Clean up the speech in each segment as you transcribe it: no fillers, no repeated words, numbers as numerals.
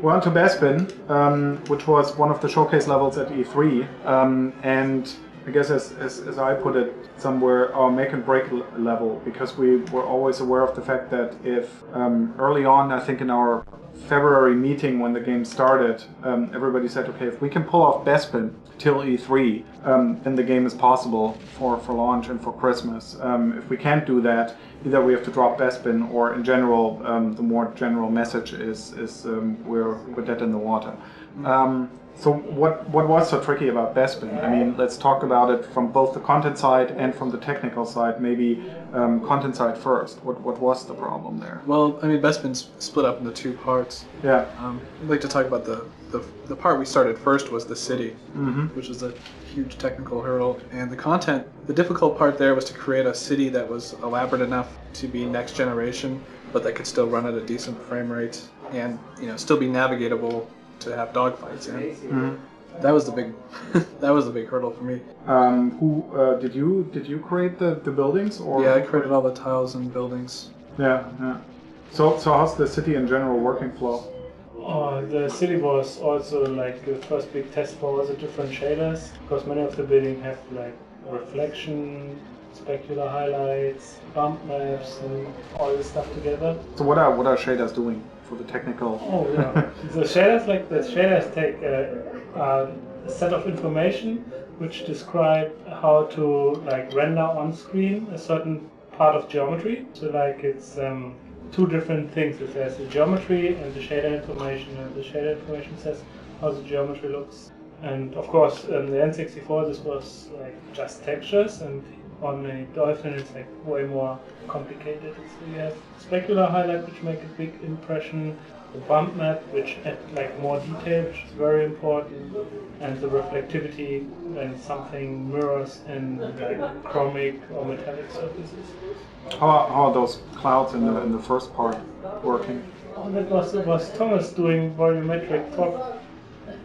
we're on to Bespin, which was one of the showcase levels at E3, and I guess as I put it somewhere, our make and break level, because we were always aware of the fact that if early on, I think in our February meeting when the game started, everybody said, okay, if we can pull off Bespin till E3, then the game is possible for launch and for Christmas. If we can't do that, either we have to drop Bespin, or in general, the more general message is we're dead in the water. So what was so tricky about Bespin? I mean, let's talk about it from both the content side and from the technical side. Maybe content side first. What was the problem there? Well, I mean, Bespin's split up into two parts. Yeah. I'd like to talk about the part we started first was the city, Mm-hmm. which was a huge technical hurdle. And the content, the difficult part there was to create a city that was elaborate enough to be next generation, but that could still run at a decent frame rate and still be navigatable to have dogfights in. Mm-hmm. That was the big hurdle for me. Did you create the buildings, or? Yeah, I created all the tiles and buildings. Yeah. So how's the city in general working flow? The city was also like the first big test for all the different shaders, because many of the buildings have like reflection, specular highlights, bump maps, and all this stuff together. So what are shaders doing for the technical? Oh yeah, the shaders take a set of information which describe how to like render on screen a certain part of geometry. So like it's two different things. There's the geometry and the shader information, and the shader information says how the geometry looks. And of course, in the N64 this was like just textures, and on the Dolphin it's like way more complicated. So you have specular highlight, which make a big impression, the bump map, which add like more detail, which is very important, and the reflectivity when something mirrors in like chromic or metallic surfaces. How are those clouds in the first part working? Oh, that was Thomas doing volumetric fog.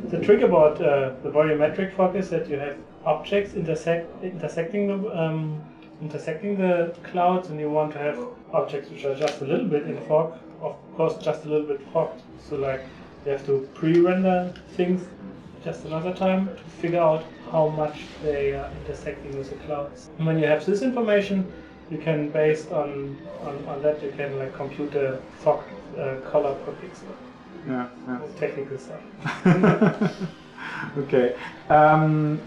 The trick about the volumetric fog is that you have objects intersecting the clouds, and you want to have objects which are just a little bit in fog, of course just a little bit fogged. So like you have to pre-render things just another time to figure out how much they are intersecting with the clouds. And when you have this information, you can, based on that, you can like compute the fog color per pixel. Yeah. Technical stuff. Okay.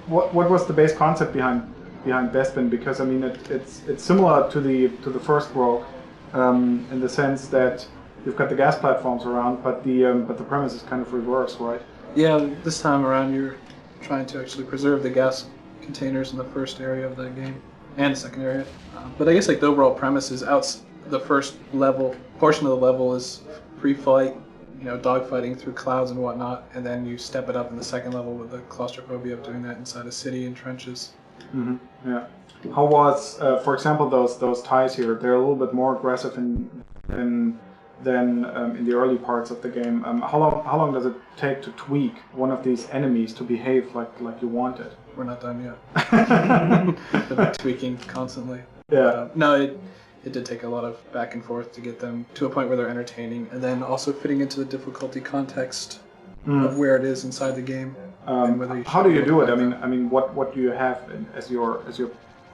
What was the base concept behind Bespin? Because I mean it's similar to the first Rogue, in the sense that you've got the gas platforms around, but the premise is kind of reversed, right? Yeah, this time around you're trying to actually preserve the gas containers in the first area of the game and the second area. But I guess like the overall premise is the first portion of the level is free flight, dogfighting through clouds and whatnot, and then you step it up in the second level with the claustrophobia of doing that inside a city in trenches. Mm-hmm. Yeah. How was, for example, those ties here? They're a little bit more aggressive than in the early parts of the game. How long does it take to tweak one of these enemies to behave like you want it? We're not done yet. Been tweaking constantly. Yeah. No, it did take a lot of back and forth to get them to a point where they're entertaining, and then also fitting into the difficulty context of where it is inside the game. And whether how do you do it? I mean, what do you have as your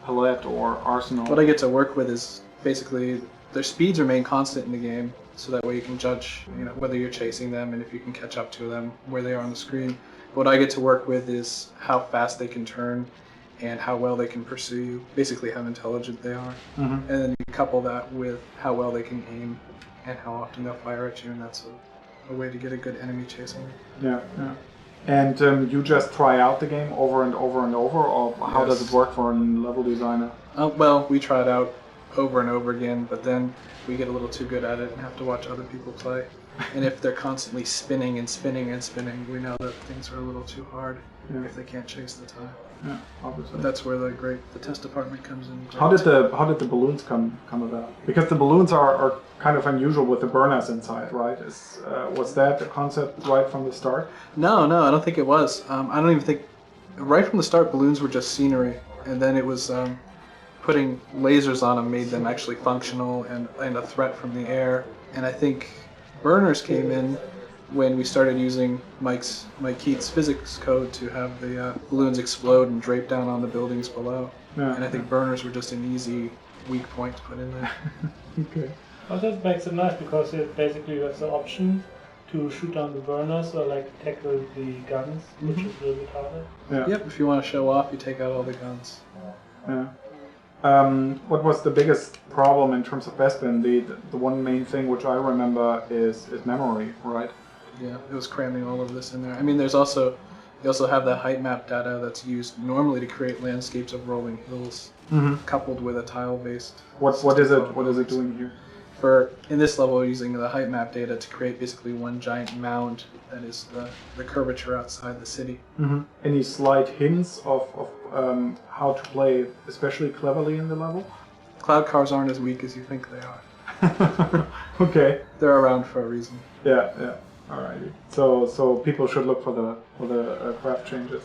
palette or arsenal? What I get to work with is basically their speeds remain constant in the game, so that way you can judge, whether you're chasing them and if you can catch up to them where they are on the screen. What I get to work with is how fast they can turn and how well they can pursue you, basically how intelligent they are. Mm-hmm. And then you couple that with how well they can aim and how often they'll fire at you, and that's a way to get a good enemy chasing. Yeah. And you just try out the game over and over and over, or how does it work for a level designer? Well, we try it out over and over again, but then we get a little too good at it and have to watch other people play. And if they're constantly spinning and spinning and spinning, we know that things are a little too hard if they can't chase the time. Yeah, obviously. But that's where the test department comes in. How did the balloons come about? Because the balloons are kind of unusual with the burners inside, right? Was that the concept right from the start? No, I don't think it was. I don't even think right from the start balloons were just scenery, and then it was putting lasers on them made them actually functional and a threat from the air. And I think burners came in when we started using Mike Keith's physics code to have the balloons explode and drape down on the buildings below. Yeah. And I think burners were just an easy weak point to put in there. Okay. Well, that makes it nice because it basically you have the option to shoot down the burners or like tackle the guns, which is a little bit harder. Yeah. Yep, if you want to show off, you take out all the guns. Yeah. What was the biggest problem in terms of Bespin? The one main thing which I remember is memory, right? Yeah, it was cramming all of this in there. I mean, you also have that height map data that's used normally to create landscapes of rolling hills, coupled with a tile-based. What is it doing here? In this level, we're using the height map data to create basically one giant mound that is the curvature outside the city. Any slight hints of how to play especially cleverly in the level? Cloud cars aren't as weak as you think they are. Okay. They're around for a reason. Yeah. Alrighty. So people should look for the craft changes.